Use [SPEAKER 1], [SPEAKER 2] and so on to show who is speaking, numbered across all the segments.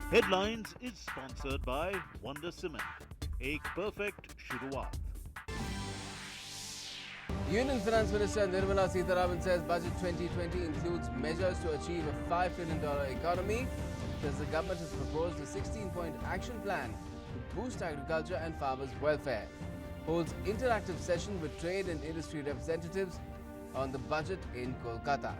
[SPEAKER 1] Headlines is sponsored by Wonder Cement. एक perfect शुरुआत.
[SPEAKER 2] Union Finance Minister Nirmala Sitharaman says Budget 2020 includes measures to achieve a $5 trillion economy. Says the government has proposed a 16-point action plan to boost agriculture and farmers' welfare. Holds interactive session with trade and industry representatives on the budget in Kolkata.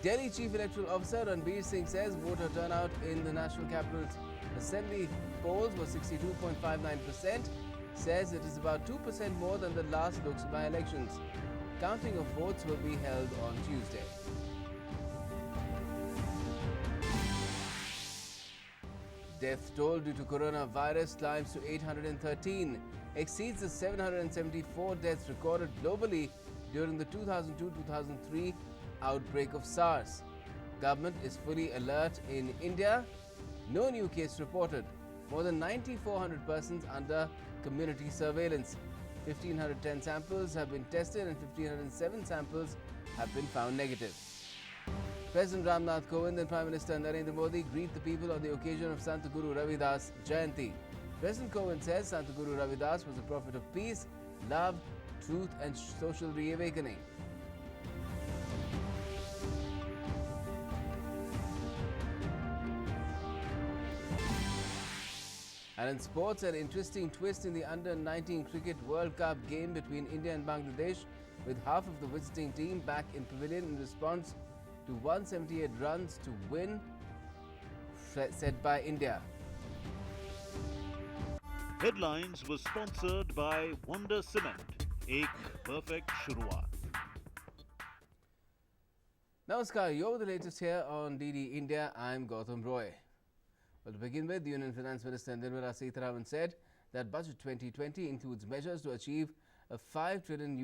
[SPEAKER 2] Delhi Chief Electoral Officer Ranbir Singh says voter turnout in the National Capital's Assembly polls was 62.59%. Says it is about 2% more than the last Lok Sabha elections. Counting of votes will be held on Tuesday. Death toll due to coronavirus climbs to 813, exceeds the 774 deaths recorded globally during the 2002-2003 outbreak of SARS. Government is fully alert in India. No new case reported. More than 9,400 persons under community surveillance. 1,510 samples have been tested and 1,507 samples have been found negative. President Ramnath Kovind and Prime Minister Narendra Modi greet the people on the occasion of Sant Guru Ravidas Jayanti. President Kovind says Sant Guru Ravidas was a prophet of peace, love, truth and social reawakening. And in sports, an interesting twist in the Under-19 Cricket World Cup game between India and Bangladesh, with half of the visiting team back in pavilion in response to 178 runs to win set by India.
[SPEAKER 1] Headlines was sponsored by Wonder Cement. एक perfect शुरुआत.
[SPEAKER 2] Namaskar, you're the latest here on DD India. I'm Gautam Roy. Well, to begin with, Union Finance Minister Nirmala Sitharaman said that Budget 2020 includes measures to achieve a $5 trillion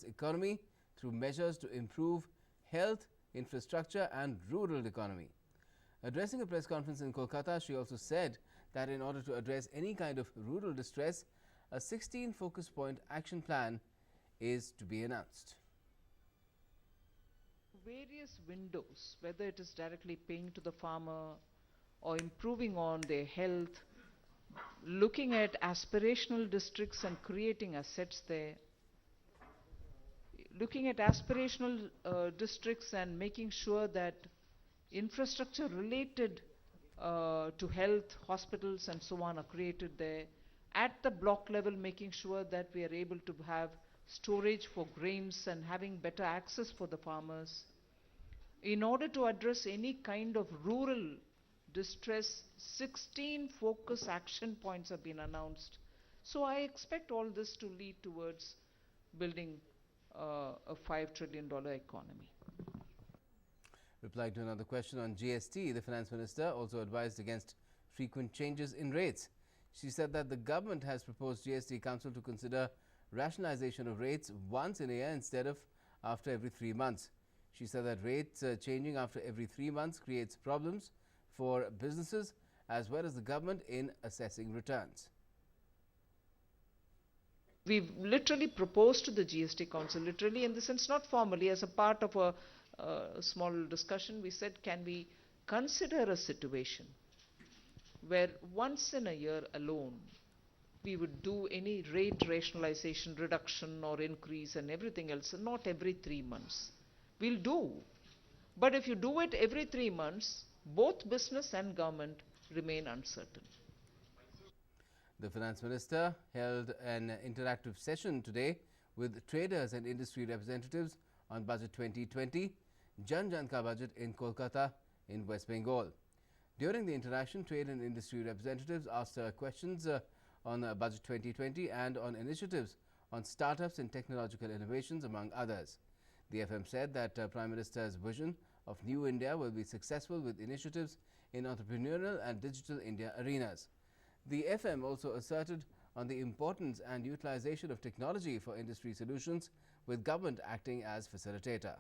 [SPEAKER 2] economy through measures to improve health, infrastructure and rural economy. Addressing a press conference in Kolkata, she also said that in order to address any kind of rural distress, a 16 focus point action plan is to be announced.
[SPEAKER 3] Various windows, whether it is directly paying to the farmer or improving on their health, looking at aspirational districts and creating assets there, looking at aspirational districts and making sure that infrastructure related to health, hospitals and so on are created there. At the block level, making sure that we are able to have storage for grains and having better access for the farmers. In order to address any kind of rural distress, 16 focus action points have been announced. So I expect all this to lead towards building a $5 trillion economy.
[SPEAKER 2] Replying to another question on GST, the Finance Minister also advised against frequent changes in rates. She said that the government has proposed GST Council to consider rationalization of rates once in a year instead of after every 3 months. She said that rates changing after every 3 months creates problems for businesses as well as the government in assessing returns.
[SPEAKER 3] We've literally proposed to the GST Council, literally in the sense, not formally, as a part of a small discussion, we said, can we consider a situation where once in a year alone we would do any rate rationalization, reduction or increase and everything else, not every 3 months. We'll do. But if you do it every 3 months, both business and government remain uncertain.
[SPEAKER 2] The Finance Minister held an interactive session today with traders and industry representatives on Budget 2020, Jan Jan Ka Budget in Kolkata in West Bengal. During the interaction, trade and industry representatives asked her questions on Budget 2020 and on initiatives on startups and technological innovations, among others. The FM said that Prime Minister's vision of New India will be successful with initiatives in entrepreneurial and digital India arenas. The FM also asserted on the importance and utilization of technology for industry solutions, with government acting as facilitator.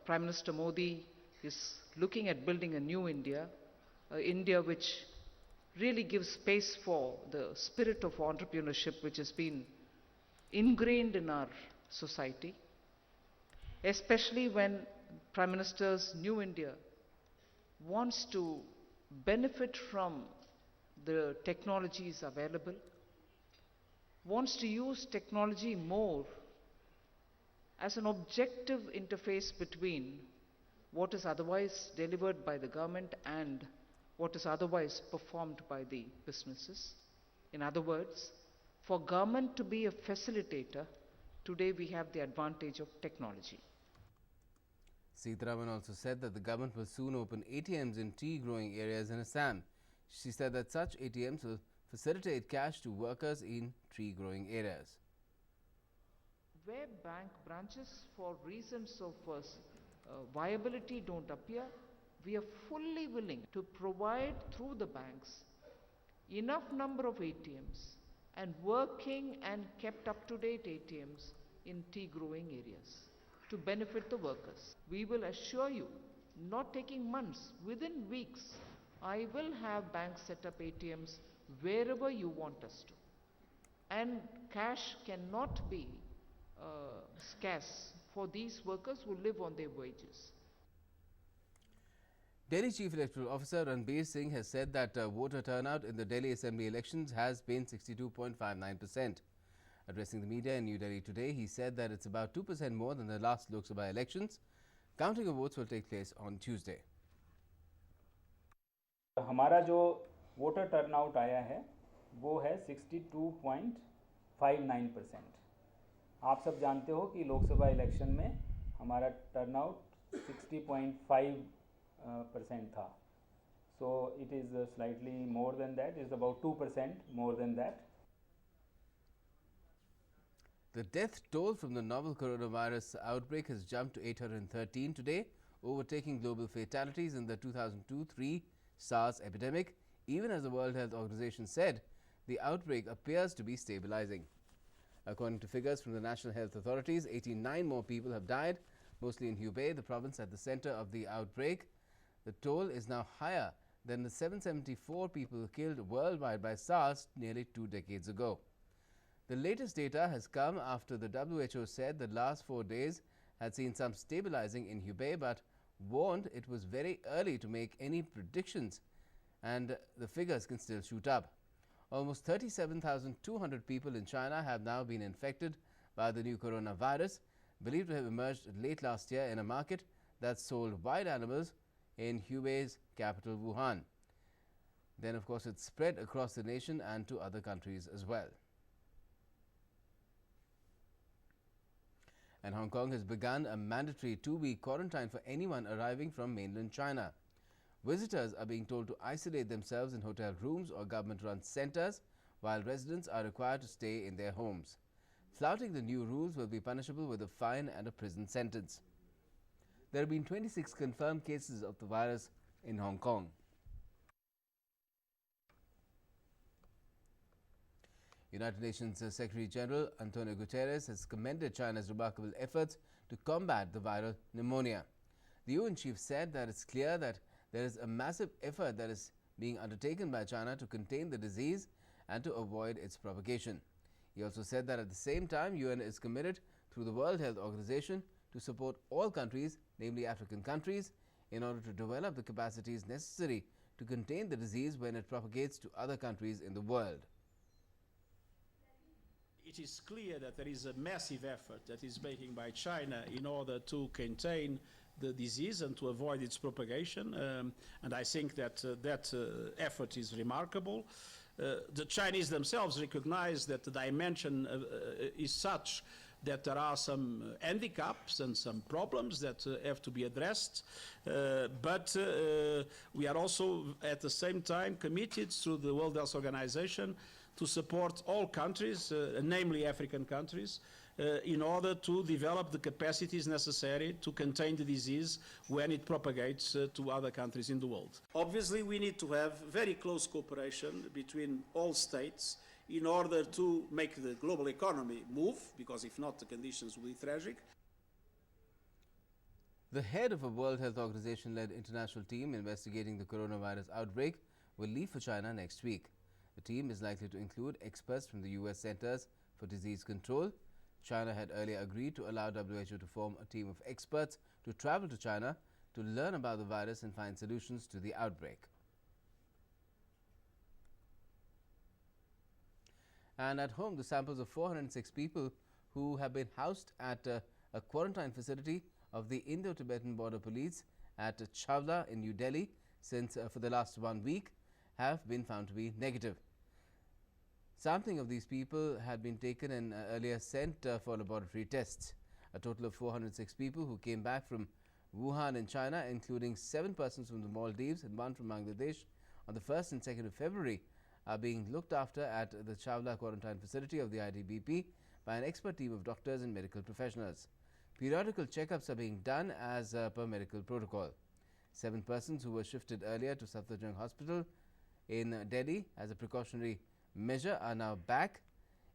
[SPEAKER 3] Prime Minister Modi is looking at building a new India, India which really gives space for the spirit of entrepreneurship which has been ingrained in our society. especially when Prime Minister's New India wants to benefit from the technologies available, wants to use technology more as an objective interface between what is otherwise delivered by the government and what is otherwise performed by the businesses. In other words, for government to be a facilitator, today we have the advantage of technology.
[SPEAKER 2] Sitharaman also said that the government will soon open ATMs in tea growing areas in Assam. She said that such ATMs will facilitate cash to workers in tree growing areas.
[SPEAKER 3] Where bank branches, for reasons of viability, don't appear, we are fully willing to provide through the banks enough number of ATMs and working and kept up to date ATMs in tea growing areas to benefit the workers. We will assure you, not taking months, within weeks, I will have banks set up ATMs wherever you want us to. And cash cannot be scarce for these workers who live on their wages.
[SPEAKER 2] Delhi Chief Electoral Officer Ranbir Singh has said that voter turnout in the Delhi Assembly elections has been 62.59%. Addressing the media in New Delhi today, he said that it's about 2% more than the last Lok Sabha elections. Counting of votes will take place on Tuesday.
[SPEAKER 4] हमारा जो voter turnout आया है वो है 62.59%. आप सब जानते हो कि लोकसभा इलेक्शन में हमारा टर्नआउट 60.5% था. So it is slightly more than that. It is about 2% more than that.
[SPEAKER 2] The death toll from the novel coronavirus outbreak has jumped to 813 today, overtaking global fatalities in the 2002-03 SARS epidemic. Even as the World Health Organization said, the outbreak appears to be stabilizing. According to figures from the National Health Authorities, 89 more people have died, mostly in Hubei, the province at the center of the outbreak. The toll is now higher than the 774 people killed worldwide by SARS nearly 2 decades ago. The latest data has come after the WHO said the last 4 days had seen some stabilizing in Hubei, but warned it was very early to make any predictions and the figures can still shoot up. Almost 37,200 people in China have now been infected by the new coronavirus, believed to have emerged late last year in a market that sold wild animals in Hubei's capital, Wuhan. Then, of course, it spread across the nation and to other countries as well. And Hong Kong has begun a mandatory 2-week quarantine for anyone arriving from mainland China. Visitors are being told to isolate themselves in hotel rooms or government-run centers, while residents are required to stay in their homes. Flouting the new rules will be punishable with a fine and a prison sentence. There have been 26 confirmed cases of the virus in Hong Kong. United Nations Secretary General Antonio Guterres has commended China's remarkable efforts to combat the viral pneumonia. The UN chief said that it's clear that there is a massive effort that is being undertaken by China to contain the disease and to avoid its propagation. He also said that at the same time, UN is committed through the World Health Organization to support all countries, namely African countries, in order to develop the capacities necessary to contain the disease when it propagates to other countries in the world.
[SPEAKER 5] It is clear that there is a massive effort that is making by China in order to contain the disease and to avoid its propagation, and I think that that effort is remarkable. The Chinese themselves recognize that the dimension is such that there are some handicaps and some problems that have to be addressed, but we are also at the same time committed through the World Health Organization to support all countries, namely African countries, in order to develop the capacities necessary to contain the disease when it propagates to other countries in the world. Obviously, we need to have very close cooperation between all states in order to make the global economy move, because if not, the conditions will be tragic.
[SPEAKER 2] The head of a World Health Organization-led international team investigating the coronavirus outbreak will leave for China next week. The team is likely to include experts from the US Centers for Disease Control, China had earlier agreed to allow WHO to form a team of experts to travel to China to learn about the virus and find solutions to the outbreak. And at home, the samples of 406 people who have been housed at a quarantine facility of the Indo-Tibetan Border Police at Chawla in New Delhi since for the last 1 week have been found to be negative. Sampling of these people had been taken and earlier sent for laboratory tests. A total of 406 people who came back from Wuhan in China, including 7 persons from the Maldives and 1 from Bangladesh on the 1st and 2nd of February, are being looked after at the Chawla quarantine facility of the ITBP by an expert team of doctors and medical professionals. Periodical checkups are being done as per medical protocol. 7 persons who were shifted earlier to Safdarjung Hospital in Delhi as a precautionary measure are now back.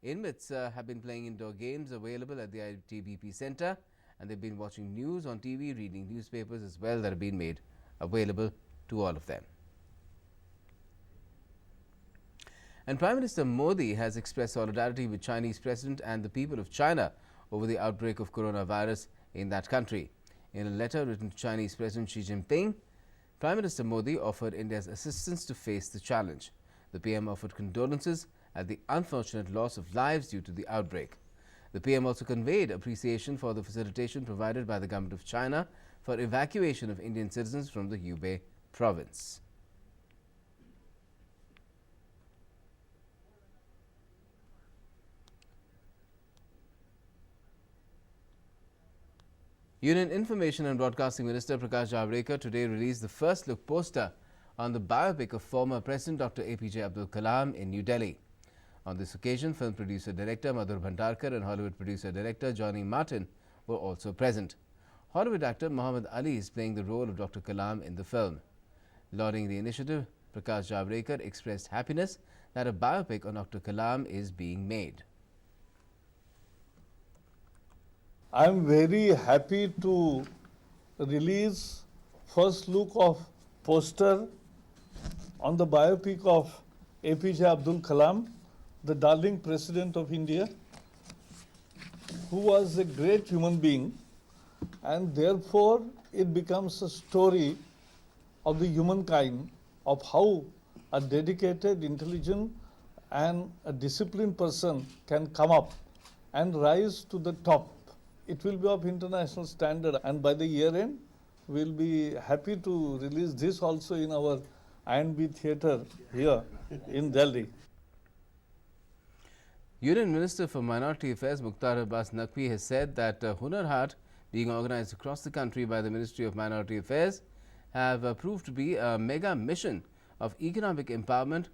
[SPEAKER 2] Inmates have been playing indoor games available at the ITBP Centre, and they've been watching news on TV, reading newspapers as well that have been made available to all of them. And Prime Minister Modi has expressed solidarity with Chinese President and the people of China over the outbreak of coronavirus in that country. In a letter written to Chinese President Xi Jinping, Prime Minister Modi offered India's assistance to face the challenge. The PM offered condolences at the unfortunate loss of lives due to the outbreak. The PM also conveyed appreciation for the facilitation provided by the government of China for evacuation of Indian citizens from the Hubei province. Union Information and Broadcasting Minister Prasar Bharati today released the first look poster on the biopic of former President Dr. APJ Abdul Kalam in New Delhi. On this occasion, film producer-director Madhur Bhandarkar and Hollywood producer-director Johnny Martin were also present. Hollywood actor Muhammad Ali is playing the role of Dr. Kalam in the film. Lauding the initiative, Prasar Bharati expressed happiness that a biopic on Dr. Kalam is being made.
[SPEAKER 6] I am very happy to release first look of poster on the biopic of APJ Abdul Kalam, the darling President of India, who was a great human being, and therefore it becomes a story of the humankind, of how a dedicated, intelligent and a disciplined person can come up and rise to the top. It will be of international standard, and by the year end we will be happy to release this also in our INB theatre here in Delhi.
[SPEAKER 2] Union Minister for Minority Affairs Mukhtar Abbas Naqvi has said that Hunar Haat, being organized across the country by the Ministry of Minority Affairs, have proved to be a mega mission of economic empowerment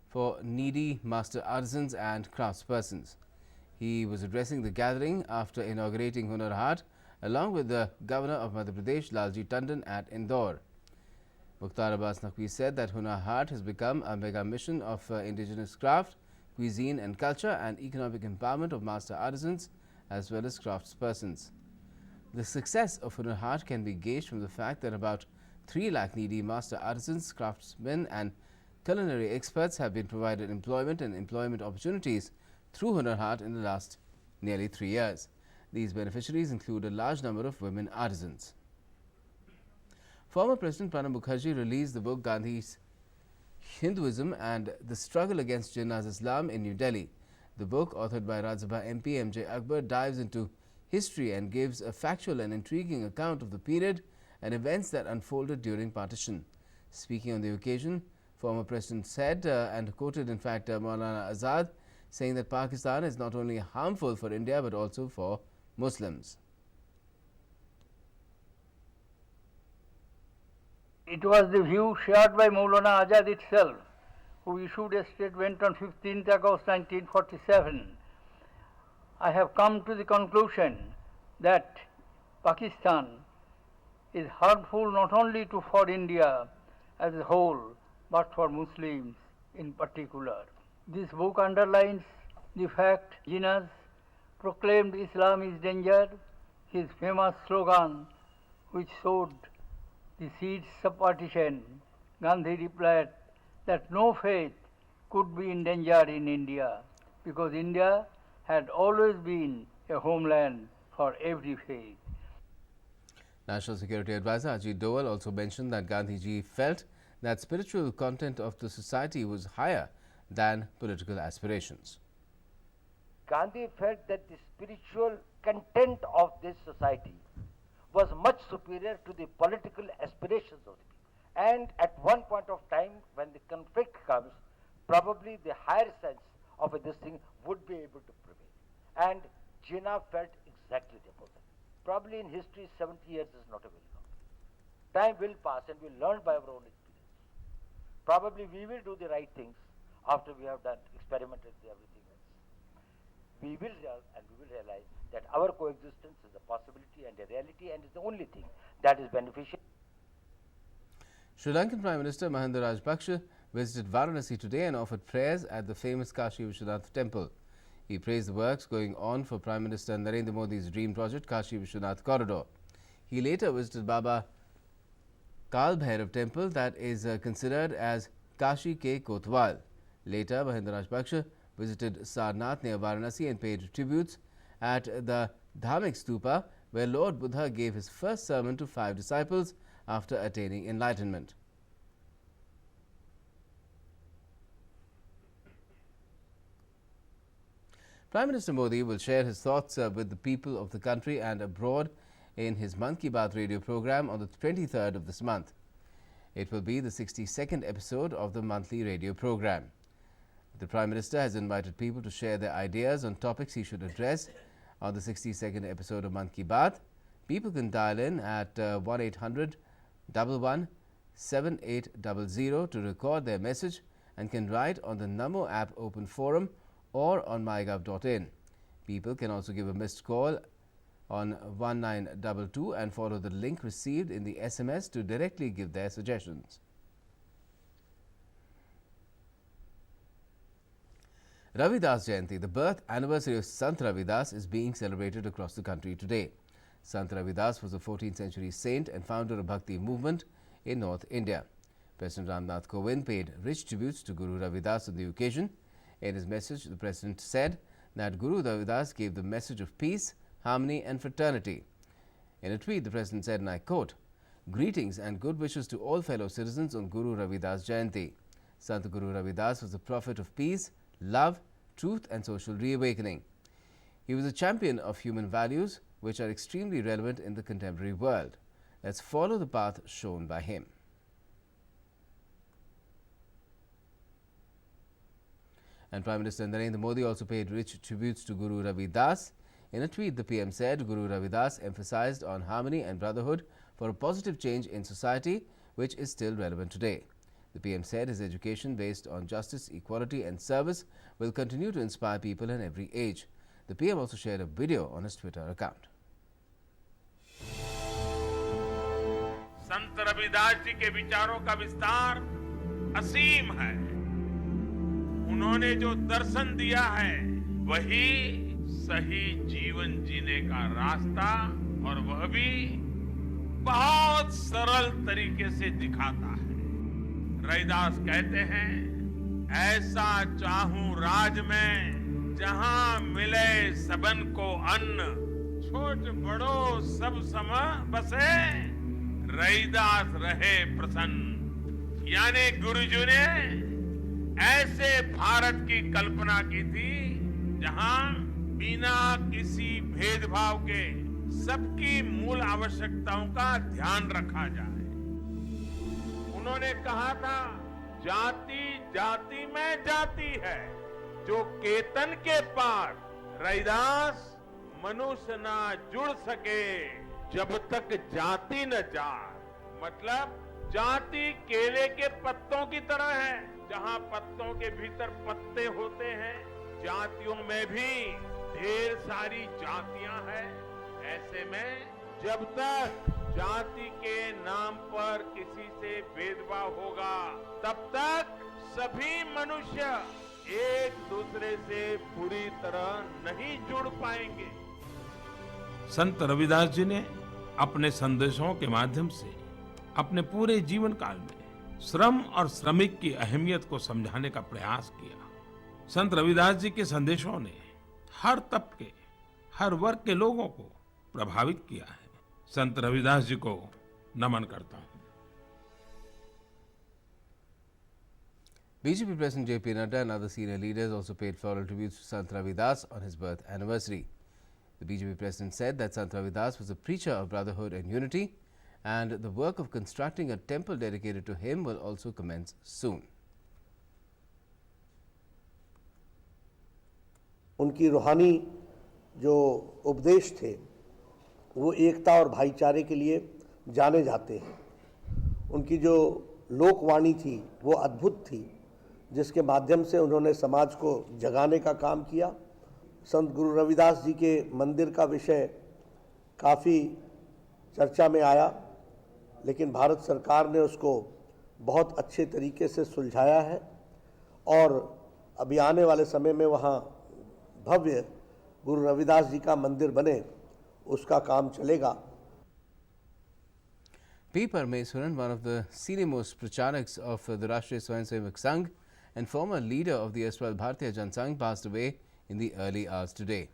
[SPEAKER 2] for needy master artisans and craftspersons. He was addressing the gathering after inaugurating Hunar Haat along with the Governor of Madhya Pradesh Lalji Tandon at Indore. Mukhtar Abbas Naqvi said that Hunar Haat has become a mega mission of indigenous craft, cuisine and culture and economic empowerment of master artisans as well as craftspersons. The success of Hunar Haat can be gauged from the fact that about 3 lakh needy master artisans, craftsmen and culinary experts have been provided employment and employment opportunities through Hunar Haat in the last nearly 3 years. These beneficiaries include a large number of women artisans. Former President Pranab Mukherjee released the book Gandhi's Hinduism and the Struggle Against Jinnah's Islam in New Delhi. The book, authored by Rajya Sabha MP M.J. Akbar, dives into history and gives a factual and intriguing account of the period and events that unfolded during partition. Speaking on the occasion, former President said and quoted in fact Maulana Azad, saying that Pakistan is not only harmful for India but also for Muslims.
[SPEAKER 7] It was the view shared by Maulana Azad itself, who issued a statement on 15th August 1947. I have come to the conclusion that Pakistan is harmful not only for India as a whole, but for Muslims in particular. This book underlines the fact Jinnahs proclaimed Islam is danger. His famous slogan, which sowed the seeds of partition, Gandhi replied that no faith could be in danger in India, because India had always been a homeland for every faith.
[SPEAKER 2] National Security Advisor Ajit Doval also mentioned that Gandhiji felt that spiritual content of the society was higher than political aspirations.
[SPEAKER 8] Gandhi felt that the spiritual content of this society was much superior to the political aspirations of the people. And at one point of time, when the conflict comes, probably the higher sense of this thing would be able to prevail. And Jinnah felt exactly the opposite. Probably in history, 70 years is not a very long time. Time will pass and we'll learn by our own experience. Probably we will do the right things after we have done, experimented with everything else. We will realize that our coexistence is a possibility and a reality and is the only thing that is beneficial.
[SPEAKER 2] Sri Lankan Prime Minister Mahinda Rajapaksa visited Varanasi today and offered prayers at the famous Kashi Vishwanath temple. He praised the works going on for Prime Minister Narendra Modi's dream project, Kashi Vishwanath Corridor. He later visited Baba Kal Bhairav temple that is considered as Kashi Ke Kotwal. Later, Mahinda Rajapaksa visited Sarnath near Varanasi and paid tributes at the Dhamik Stupa, where Lord Buddha gave his first sermon to 5 disciples after attaining enlightenment. Prime Minister Modi will share his thoughts with the people of the country and abroad in his Mann Ki Baat radio program on the 23rd of this month. It will be the 62nd episode of the monthly radio program. The Prime Minister has invited people to share their ideas on topics he should address on the 62nd episode of Mann Ki Baat. People can dial in at 1-800-11-7800 to record their message and can write on the Namo app open forum or on mygov.in. People can also give a missed call on 1922 and follow the link received in the SMS to directly give their suggestions. Ravidas Jayanti, the birth anniversary of Sant Ravidas, is being celebrated across the country today. Sant Ravidas was a 14th century saint and founder of Bhakti movement in North India. President Ramnath Kovind paid rich tributes to Guru Ravidas on the occasion. In his message, the President said that Guru Ravidas gave the message of peace, harmony and fraternity. In a tweet, the President said, and I quote, "Greetings and good wishes to all fellow citizens on Guru Ravidas Jayanti. Sant Guru Ravidas was a prophet of peace, love, truth and social reawakening. He was a champion of human values which are extremely relevant in the contemporary world. Let's follow the path shown by him." And Prime Minister Narendra Modi also paid rich tributes to Guru Ravidas. In a tweet, the PM said Guru Ravidas emphasized on harmony and brotherhood for a positive change in society, which is still relevant today. The PM said his education based on justice, equality and service will continue to inspire people in every age. The PM also shared a video on his Twitter account.
[SPEAKER 9] संत रविदास जी के विचारों का विस्तार असीम है। उन्होंने जो दर्शन दिया है वही सही जीवन जीने का रास्ता, और वह भी बहुत सरल तरीके से दिखाता है। रविदास कहते हैं, ऐसा चाहूं राज में जहां मिले सबन को अन्न, छोट बड़ो सब सम बसे, रविदास रहे प्रसन्न। यानी गुरुजी ने ऐसे भारत की कल्पना की थी जहां बिना किसी भेदभाव के सबकी मूल आवश्यकताओं का ध्यान रखा जाए। उन्होंने कहा था, जाति जाति में जाति है, जो केतन के पार। रविदास, मनुष्य ना जुड़ सके जब तक जाति न जात। मतलब जाति केले के पत्तों की तरह है, जहां पत्तों के भीतर पत्ते होते हैं, जातियों में भी ढेर सारी जातियां हैं। ऐसे में जब तक जाति के नाम पर किसी से भेदभाव होगा, तब तक सभी मनुष्य एक दूसरे से पूरी तरह नहीं जुड़ पाएंगे।
[SPEAKER 10] संत रविदास जी ने अपने संदेशों के माध्यम से अपने पूरे जीवन काल में श्रम और श्रमिक की अहमियत को समझाने का प्रयास किया। संत रविदास जी के संदेशों ने हर तबके, हर वर्ग के लोगों को प्रभावित किया है। संत रविदास जी को नमन करता हूं।
[SPEAKER 2] BJP President J.P. Nadda and other senior leaders also paid floral tributes to Sant Ravidas on his birth anniversary. The BJP President said that Sant Ravidas was a preacher of brotherhood and unity, and the work of constructing a temple dedicated to him will also commence soon.
[SPEAKER 11] उनकी रूहानी जो उपदेश थे वो एकता और भाईचारे के लिए जाने जाते हैं। उनकी जो लोकवाणी थी वो अद्भुत थी, जिसके माध्यम से उन्होंने समाज को जगाने का काम किया। संत गुरु रविदास जी के मंदिर का विषय काफ़ी चर्चा में आया, लेकिन भारत सरकार ने उसको बहुत अच्छे तरीके से सुलझाया है और अभी आने वाले समय में वहाँ भव्य गुरु रविदास जी का मंदिर बने, उसका काम चलेगा।
[SPEAKER 2] P. Parameswaran, one of the senior-most pracharaks of the Rashtriya Swayamsevak Sangh and former leader of the erstwhile Bharatiya Jan Sangh, passed away in the early hours today.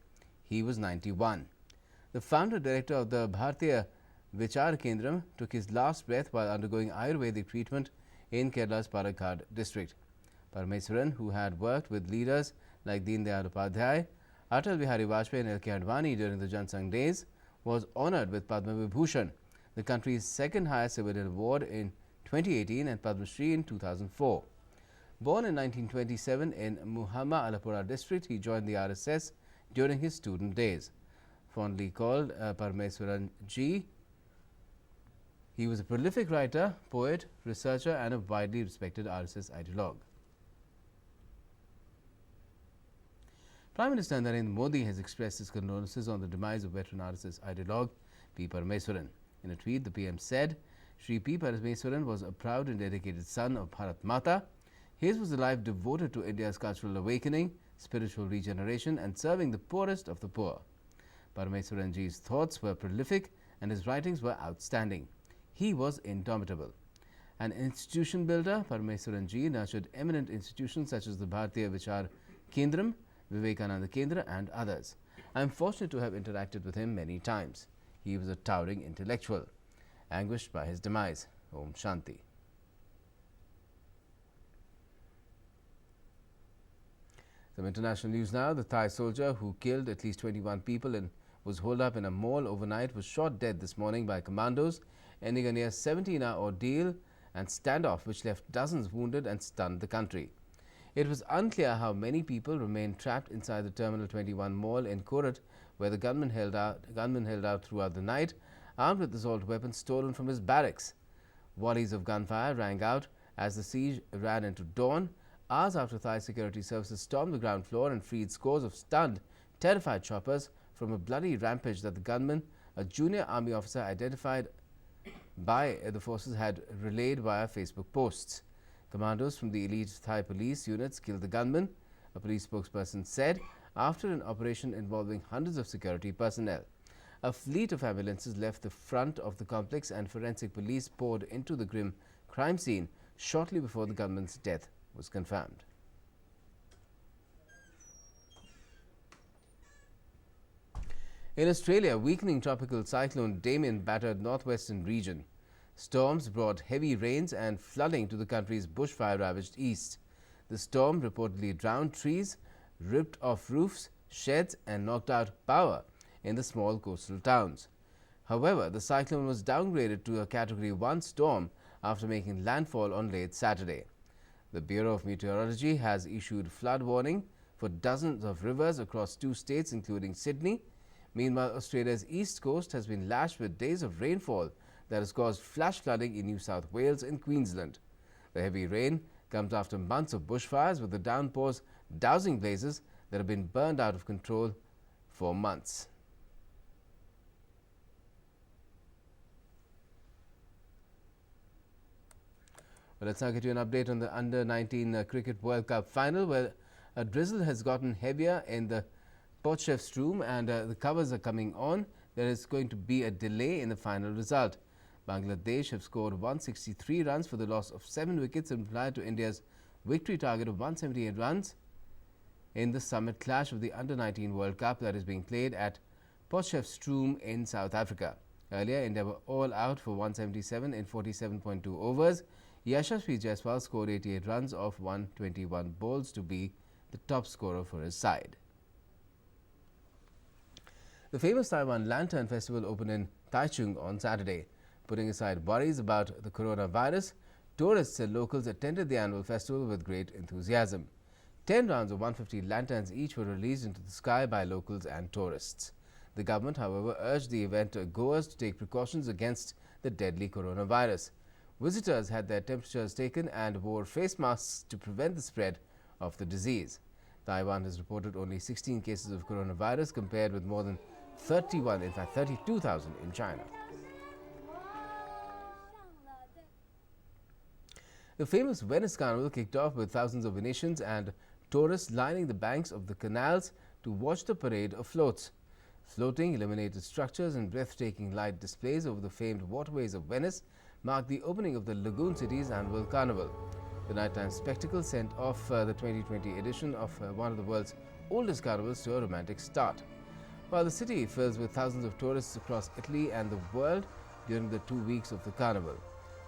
[SPEAKER 2] He was 91. The founder-director of the Bharatiya Vichar Kendram took his last breath while undergoing Ayurvedic treatment in Kerala's Palakkad district. Parameswaran, who had worked with leaders like Deen Dayal Upadhyay, Atal Bihari Vajpayee and L.K. Advani during the Jan Sangh days, was honoured with Padma Vibhushan, the country's second highest civilian award, in 2018 and Padma Shri in 2004. Born in 1927 in Muhamma Alapura district, he joined the RSS during his student days. Fondly called Parameswaran Ji, he was a prolific writer, poet, researcher and a widely respected RSS ideologue. Prime Minister Narendra Modi has expressed his condolences on the demise of veteran RSS ideologue P. Parameswaran. In a tweet, the PM said, Shri P. Parameswaran was a proud and dedicated son of Bharat Mata. His was a life devoted to India's cultural awakening, spiritual regeneration and serving the poorest of the poor. Parameswaran Ji's thoughts were prolific and his writings were outstanding. He was indomitable. An institution builder, Parameswaran Ji nurtured eminent institutions such as the Bharatiya Vichar Kendram, Vivekananda Kendra and others. I am fortunate to have interacted with him many times. He was a towering intellectual. Anguished by his demise. Om Shanti. Some international news now. The Thai soldier who killed at least 21 people and was holed up in a mall overnight was shot dead this morning by commandos, ending a near 17-hour ordeal and standoff which left dozens wounded and stunned the country. It was unclear how many people remained trapped inside the Terminal 21 mall in Korat, where the gunman held out throughout the night, armed with assault weapons stolen from his barracks. Volleys of gunfire rang out as the siege ran into dawn, hours after Thai security services stormed the ground floor and freed scores of stunned, terrified shoppers from a bloody rampage that the gunman, a junior army officer identified by the forces, had relayed via Facebook posts. Commandos from the elite Thai police units killed the gunman, a police spokesperson said, after an operation involving hundreds of security personnel. A fleet of ambulances left the front of the complex and forensic police poured into the grim crime scene shortly before the gunman's death was confirmed. In Australia, weakening tropical cyclone Damien battered northwestern region. Storms brought heavy rains and flooding to the country's bushfire-ravaged east. The storm reportedly drowned trees, ripped off roofs, sheds and knocked out power in the small coastal towns. However, the cyclone was downgraded to a Category 1 storm after making landfall on late Saturday. The Bureau of Meteorology has issued flood warning for dozens of rivers across 2 states, including Sydney. Meanwhile, Australia's east coast has been lashed with days of rainfall that has caused flash flooding in New South Wales and Queensland. The heavy rain comes after months of bushfires, with the downpours dousing blazes that have been burned out of control for months. Well, let's now get you an update on the Under-19 Cricket World Cup final, where a drizzle has gotten heavier in the Potchefstroom and the covers are coming on. There is going to be a delay in the final result. Bangladesh have scored 163 runs for the loss of 7 wickets and replied to India's victory target of 178 runs in the summit clash of the Under-19 World Cup that is being played at Potchefstroom in South Africa. Earlier, India were all out for 177 in 47.2 overs. Yashasvi Jaiswal scored 88 runs off 121 balls to be the top scorer for his side. The famous Taiwan Lantern Festival opened in Taichung on Saturday. Putting aside worries about the coronavirus, tourists and locals attended the annual festival with great enthusiasm. 10 rounds of 150 lanterns each were released into the sky by locals and tourists. The government, however, urged the event goers to take precautions against the deadly coronavirus. Visitors had their temperatures taken and wore face masks to prevent the spread of the disease. Taiwan has reported only 16 cases of coronavirus compared with more than 32,000 in China. The famous Venice Carnival kicked off with thousands of Venetians and tourists lining the banks of the canals to watch the parade of floats. Floating illuminated structures and breathtaking light displays over the famed waterways of Venice marked the opening of the Lagoon City's annual carnival. The nighttime spectacle sent off the 2020 edition of one of the world's oldest carnivals to a romantic start. While the city fills with thousands of tourists across Italy and the world during the 2 weeks of the carnival.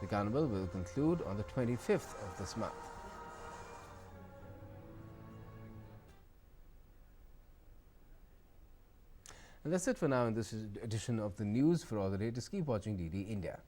[SPEAKER 2] The carnival will conclude on the 25th of this month. And that's it for now in this edition of the news. For all the latest, keep watching DD India.